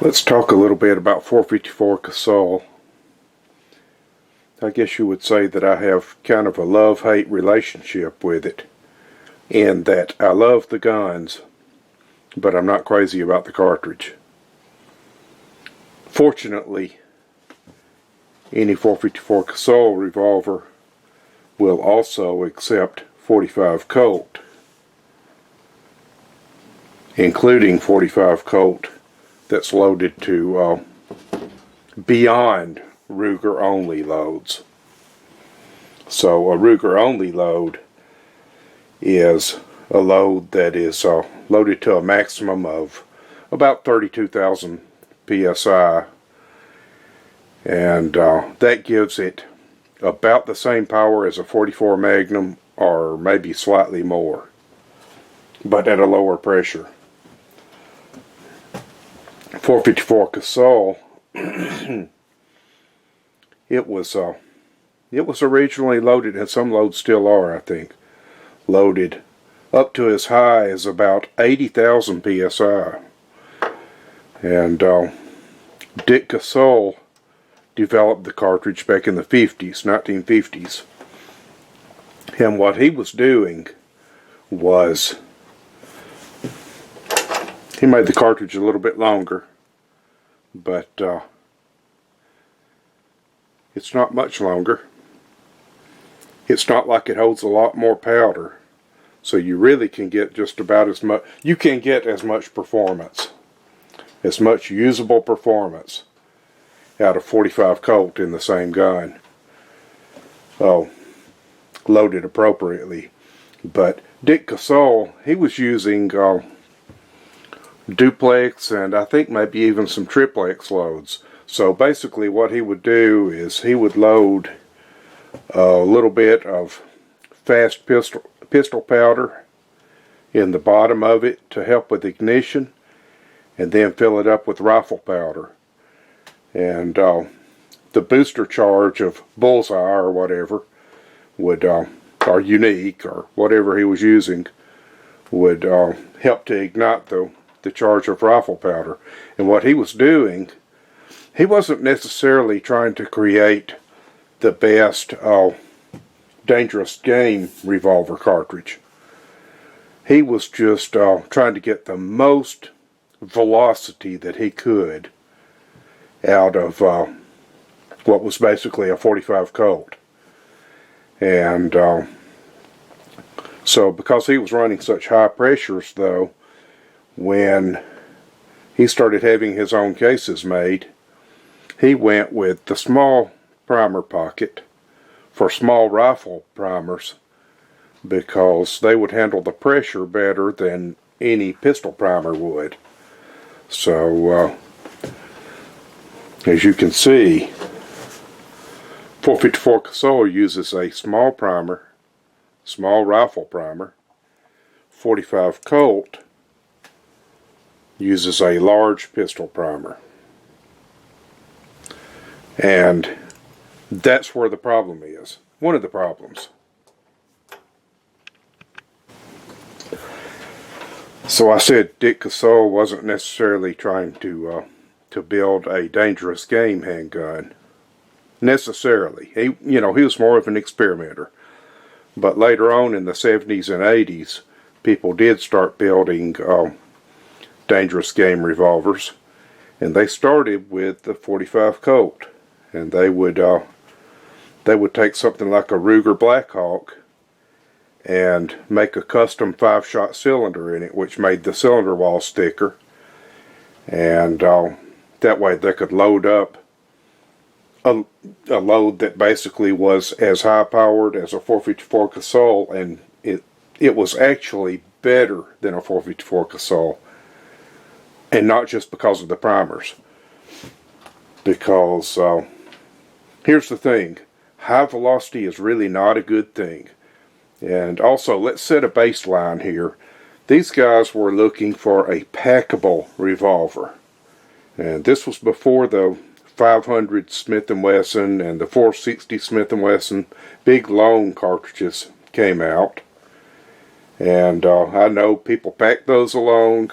Let's talk a little bit about 454 Casull. I guess you would say that I have kind of a love-hate relationship with it, in that I love the guns, but I'm not crazy about the cartridge. Fortunately, any 454 Casull revolver will also accept 45 Colt, including 45 Colt that's loaded to beyond Ruger only loads. So a Ruger only load is a load that is loaded to a maximum of about 32,000 psi, and that gives it about the same power as a 44 Magnum, or maybe slightly more, but at a lower pressure. 454 Casull, it was originally loaded, and some loads still are, I think, loaded up to as high as about 80,000 psi. And Dick Casull developed the cartridge back in the 1950s. And what he was doing was, he made the cartridge a little bit longer, but it's not much longer. It's not like it holds a lot more powder, so you really can get just about as much. You can get as much performance, as much usable performance out of 45 Colt in the same gun. Oh, loaded appropriately. But Dick Casull, he was using duplex and I think maybe even some triplex loads. So basically what he would do is he would load a little bit of fast pistol powder in the bottom of it to help with ignition, and then fill it up with rifle powder. And the booster charge of Bullseye or whatever would, or Unique or whatever he was using, would help to ignite the charge of rifle powder. And what he was doing, he wasn't necessarily trying to create the best dangerous game revolver cartridge. He was just trying to get the most velocity that he could out of what was basically a 45 Colt. And so because he was running such high pressures, though, when he started having his own cases made, he went with the small primer pocket for small rifle primers, because they would handle the pressure better than any pistol primer would. So as you can see, 454 Casull uses a small primer, small rifle primer. 45 Colt uses a large pistol primer. And that's where the problem is. One of the problems. So I said Dick Casull wasn't necessarily trying to build a dangerous game handgun. Necessarily. He was more of an experimenter. But later on in the 70s and 80s, people did start building dangerous game revolvers, and they started with the 45 Colt. And they would take something like a Ruger Blackhawk and make a custom 5-shot cylinder in it, which made the cylinder walls thicker, and that way they could load up a load that basically was as high powered as a 454 Casull, and it was actually better than a 454 Casull, and not just because of the primers. Because here's the thing, high velocity is really not a good thing. And also, let's set a baseline here. These guys were looking for a packable revolver, and this was before the 500 Smith & Wesson and the 460 Smith & Wesson big long cartridges came out. And I know people packed those along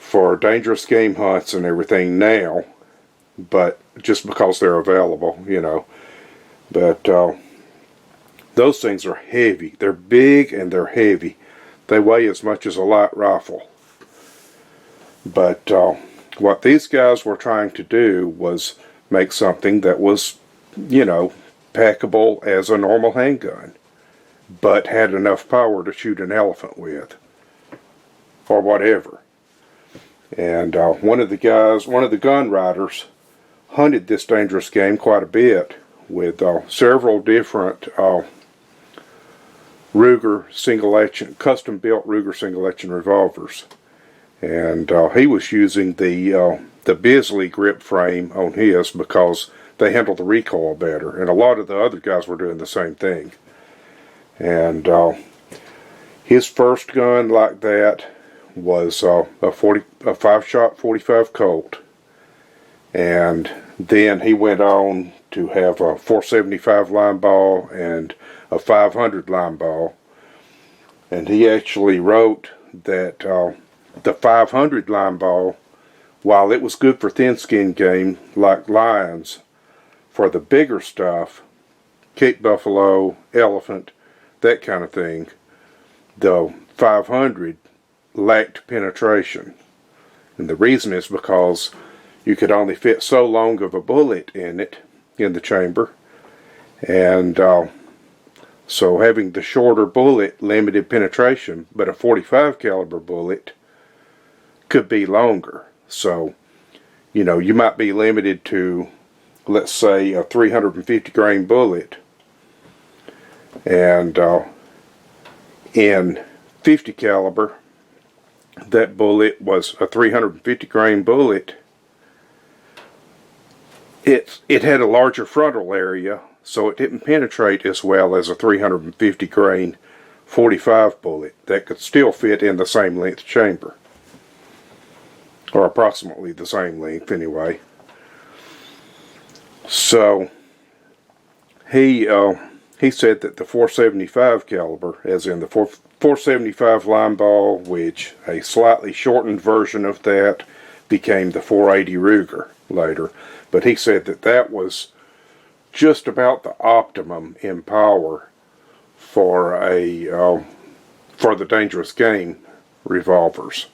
for dangerous game hunts and everything now, but just because they're available, you know. But those things are heavy. They're big and they're heavy. They weigh as much as a light rifle. But what these guys were trying to do was make something that was, you know, packable as a normal handgun, but had enough power to shoot an elephant with, or whatever. And one of the gun writers, hunted this dangerous game quite a bit with several different Ruger custom-built Ruger single-action revolvers. And he was using the Bisley grip frame on his because they handle the recoil better. And a lot of the other guys were doing the same thing. And his first gun like that was a 5-shot 45 Colt. And then he went on to have a 475 line ball and a 500 line ball. And he actually wrote that the 500 line ball, while it was good for thin skin game like lions, for the bigger stuff, Cape buffalo, elephant, that kind of thing, the 500 lacked penetration. And the reason is because you could only fit so long of a bullet in it, in the chamber. And so having the shorter bullet limited penetration, but a 45 caliber bullet could be longer. So, you know, you might be limited to, let's say, a 350 grain bullet. And in 50 caliber, that bullet was a 350 grain bullet. It had a larger frontal area, so it didn't penetrate as well as a 350 grain 45 bullet that could still fit in the same length chamber, or approximately the same length anyway. So he said that the 475 caliber, as in the 475 line ball, which a slightly shortened version of that became the 480 Ruger later, but he said that that was just about the optimum in power for for the dangerous game revolvers.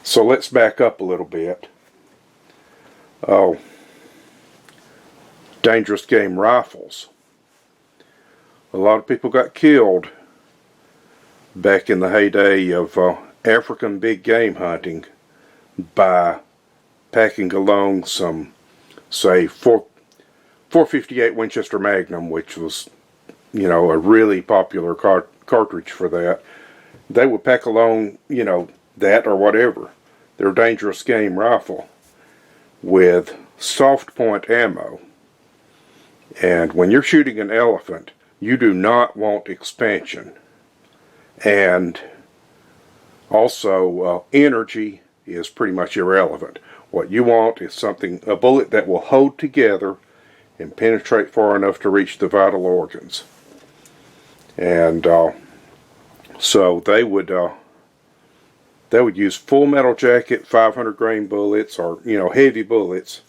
So let's back up a little bit. Dangerous game rifles. A lot of people got killed back in the heyday of African big game hunting by packing along some, say, 458 Winchester Magnum, which was, you know, a really popular cartridge for that. They would pack along, you know, that or whatever, their dangerous game rifle, with soft point ammo. And when you're shooting an elephant, you do not want expansion. And also energy is pretty much irrelevant. What you want is a bullet that will hold together and penetrate far enough to reach the vital organs. And so they would use full metal jacket 500 grain bullets, or, you know, heavy bullets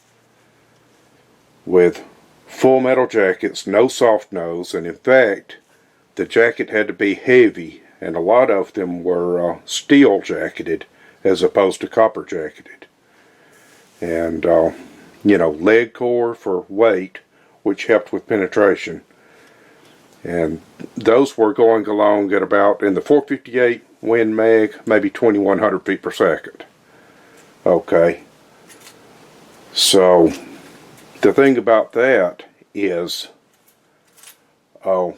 with full metal jackets, no soft nose. And in fact, the jacket had to be heavy, and a lot of them were steel jacketed as opposed to copper jacketed. And you know, lead core for weight, which helped with penetration. And those were going along at about, in the 458 Win Mag, maybe 2100 feet per second. Okay. So the thing about that is a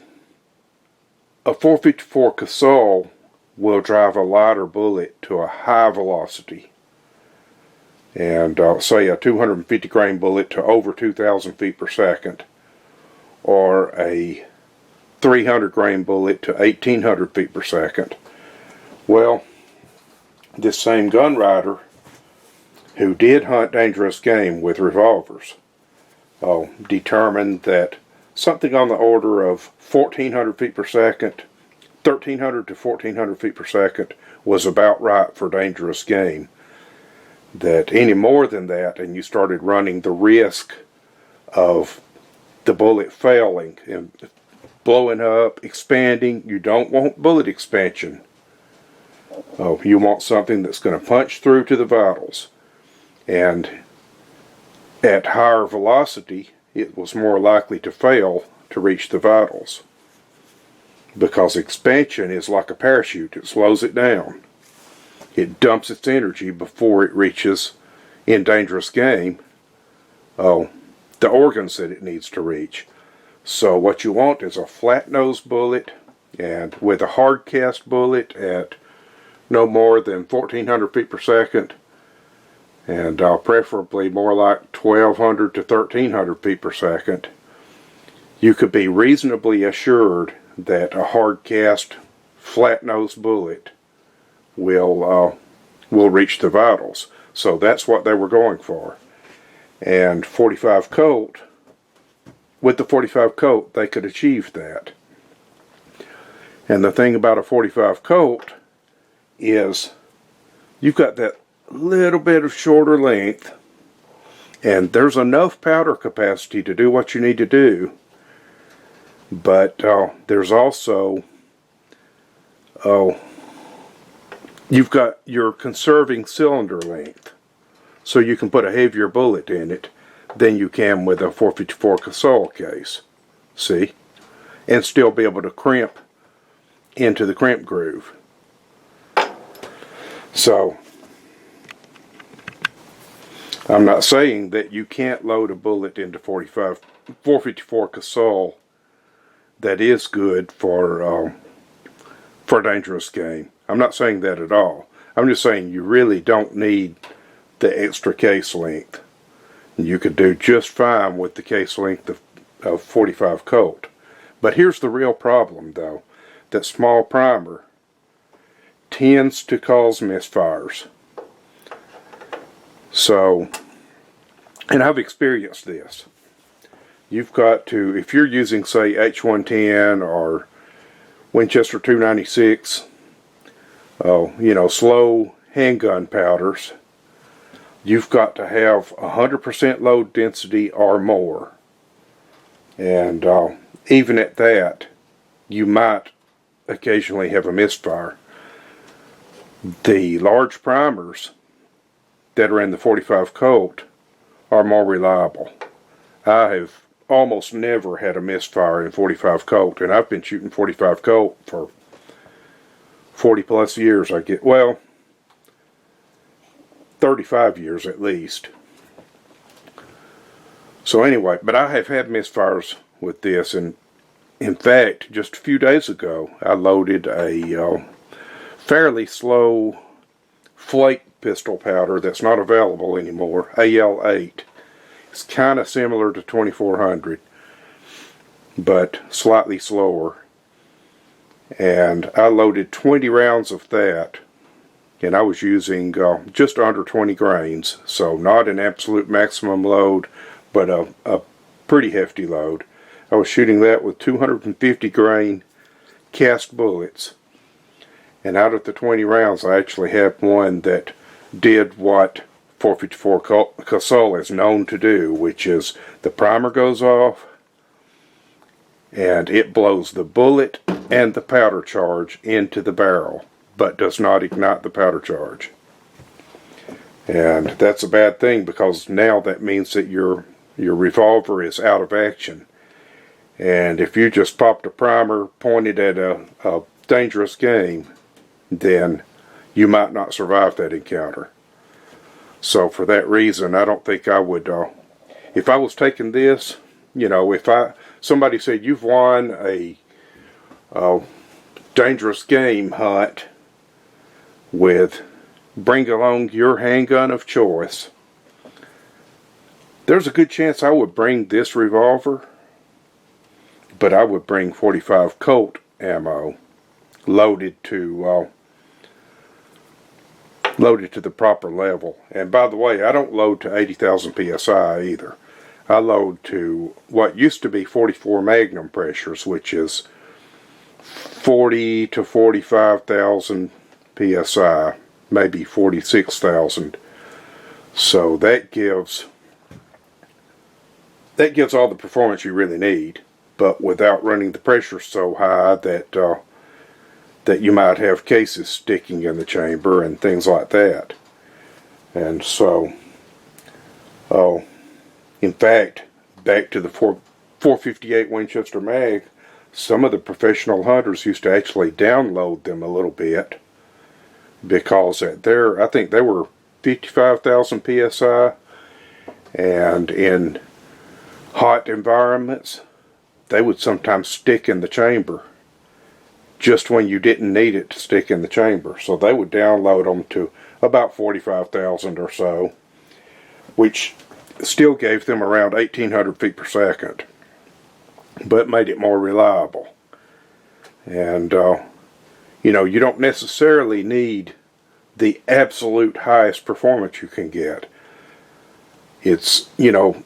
454 Casull will drive a lighter bullet to a high velocity. And say a 250 grain bullet to over 2,000 feet per second, or a 300 grain bullet to 1,800 feet per second. Well, this same gun writer who did hunt dangerous game with revolvers determined that something on the order of 1,400 feet per second 1300 to 1400 feet per second was about right for dangerous game. That any more than that and you started running the risk of the bullet failing and blowing up, expanding. You don't want bullet expansion. Oh, you want something that's going to punch through to the vitals. And at higher velocity, it was more likely to fail to reach the vitals. Because expansion is like a parachute. It slows it down. It dumps its energy before it reaches, in dangerous game, the organs that it needs to reach. So what you want is a flat nose bullet, and with a hard cast bullet at no more than 1400 feet per second, and preferably more like 1200 to 1300 feet per second, you could be reasonably assured that a hard cast flat nose bullet will reach the vitals. So that's what they were going for. And 45 Colt, with the 45 Colt, they could achieve that. And the thing about a 45 Colt is you've got that little bit of shorter length, and there's enough powder capacity to do what you need to do. But there's also, you've got your conserving cylinder length. So you can put a heavier bullet in it than you can with a 454 Casull case. See? And still be able to crimp into the crimp groove. So, I'm not saying that you can't load a bullet into 454 Casull that is good for dangerous game. I'm not saying that at all. I'm just saying you really don't need the extra case length. You could do just fine with the case length of 45 Colt. But here's the real problem though. That small primer tends to cause misfires. So, and I've experienced this. You've got to, if you're using say H110 or Winchester 296, slow handgun powders, you've got to have 100% load density or more. And even at that, you might occasionally have a misfire. The large primers that are in the 45 Colt are more reliable. I have almost never had a misfire in 45 Colt, and I've been shooting 45 Colt for 40 plus years. 35 years at least. So anyway, but I have had misfires with this, and in fact, just a few days ago, I loaded a fairly slow flake pistol powder that's not available anymore, AL8. It's kind of similar to 2400, but slightly slower. And I loaded 20 rounds of that, and I was using just under 20 grains, so not an absolute maximum load, but a pretty hefty load. I was shooting that with 250 grain cast bullets, and out of the 20 rounds I actually had one that did what 454 Casull is known to do, which is the primer goes off and it blows the bullet and the powder charge into the barrel, but does not ignite the powder charge. And that's a bad thing, because now that means that your revolver is out of action. And if you just popped a primer pointed at a dangerous game, then you might not survive that encounter. So for that reason, I don't think I would, if I was taking this, if somebody said you've won a dangerous game hunt with bring along your handgun of choice, there's a good chance I would bring this revolver, but I would bring 45 Colt ammo loaded to the proper level. And by the way, I don't load to 80,000 psi either. I load to what used to be 44 Magnum pressures, which is 40 to 45,000 psi, maybe 46,000. So that gives all the performance you really need, but without running the pressure so high that that you might have cases sticking in the chamber and things like that. And so, in fact, back to the 458 Winchester mag, some of the professional hunters used to actually download them a little bit, because I think they were 55,000 psi, and in hot environments they would sometimes stick in the chamber just when you didn't need it to stick in the chamber. So they would download them to about 45,000 or so, which still gave them around 1,800 feet per second, but made it more reliable. And you know, you don't necessarily need the absolute highest performance you can get. It's, you know,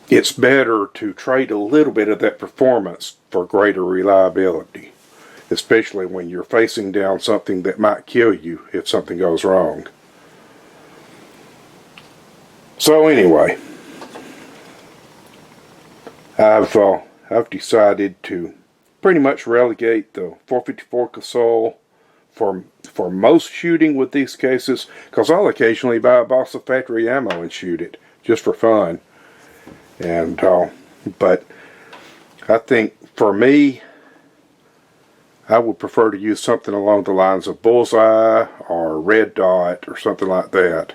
it's better to trade a little bit of that performance for greater reliability, especially when you're facing down something that might kill you if something goes wrong. So anyway, I've decided to pretty much relegate the 454 Casull for most shooting with these cases, because I'll occasionally buy a box of factory ammo and shoot it just for fun. And but I think for me, I would prefer to use something along the lines of Bullseye or Red Dot or something like that,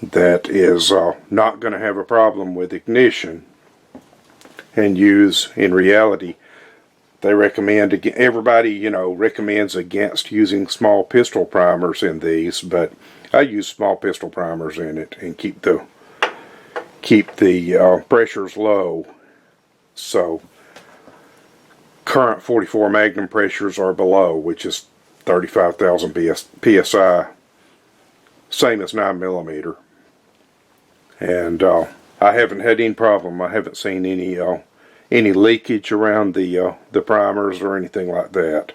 that is not going to have a problem with ignition, and use, in reality, they recommend, everybody, you know, recommends against using small pistol primers in these, but I use small pistol primers in it and keep the pressures low. So current 44 Magnum pressures are below, which is 35,000 psi, same as 9mm. And I haven't had any problem. I haven't seen any leakage around the primers or anything like that.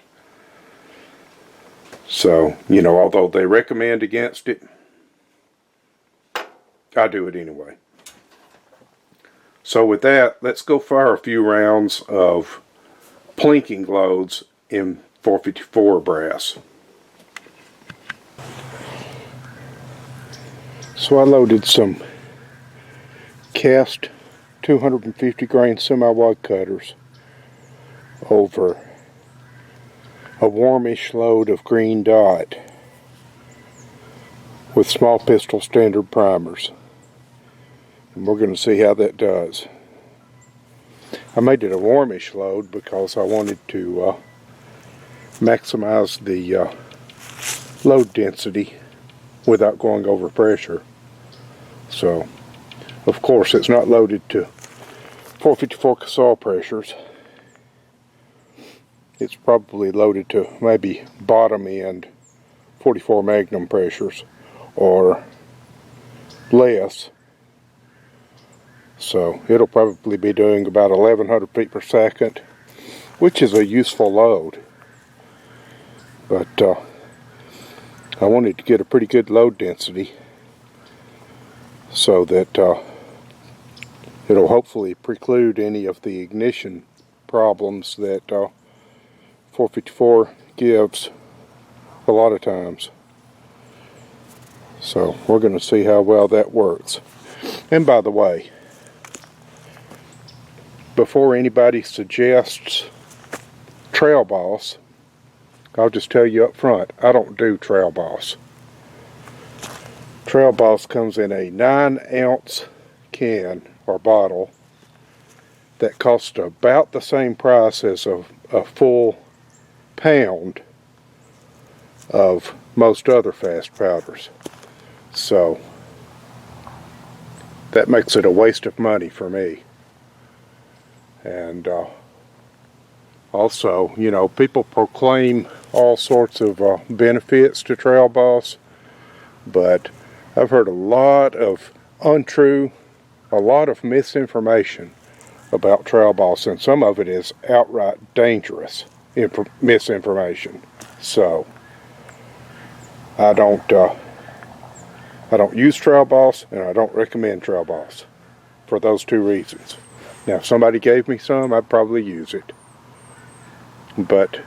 So, you know, although they recommend against it, I do it anyway. So with that, let's go fire a few rounds of plinking loads in 454 brass. So I loaded some cast 250 grain semi-wide cutters over a warmish load of green dot with small pistol standard primers, and we're going to see how that does. I made it a warmish load because I wanted to maximize the load density without going over pressure. So of course it's not loaded to 454 Casull pressures. It's probably loaded to maybe bottom end 44 Magnum pressures or less. So it'll probably be doing about 1,100 feet per second, which is a useful load. But I wanted to get a pretty good load density so that it'll hopefully preclude any of the ignition problems that 454 gives a lot of times. So we're going to see how well that works. And by the way, before anybody suggests Trail Boss, I'll just tell you up front, I don't do Trail Boss. Trail Boss comes in a 9-ounce can or bottle that costs about the same price as a full pound of most other fast powders. So that makes it a waste of money for me. And also, you know, people proclaim all sorts of benefits to Trail Boss, but I've heard a lot of untrue, a lot of misinformation about Trail Boss, and some of it is outright dangerous misinformation. So I don't use trail boss, and I don't recommend trail boss for those two reasons. Now, if somebody gave me some, I'd probably use it, but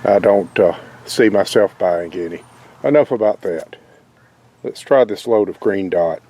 I don't see myself buying any. Enough about that. Let's try this load of green dot.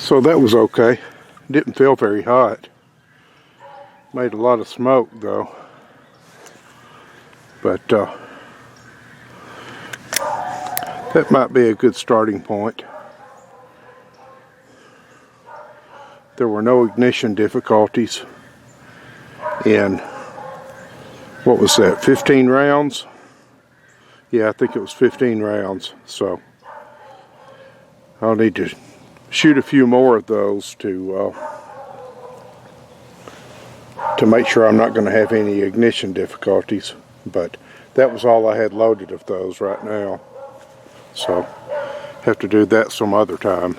So that was okay. Didn't feel very hot. Made a lot of smoke though. But that might be a good starting point. There were no ignition difficulties in, what was that, 15 rounds? Yeah, I think it was 15 rounds. So I'll need to shoot a few more of those to make sure I'm not going to have any ignition difficulties. But that was all I had loaded of those right now. So have to do that some other time.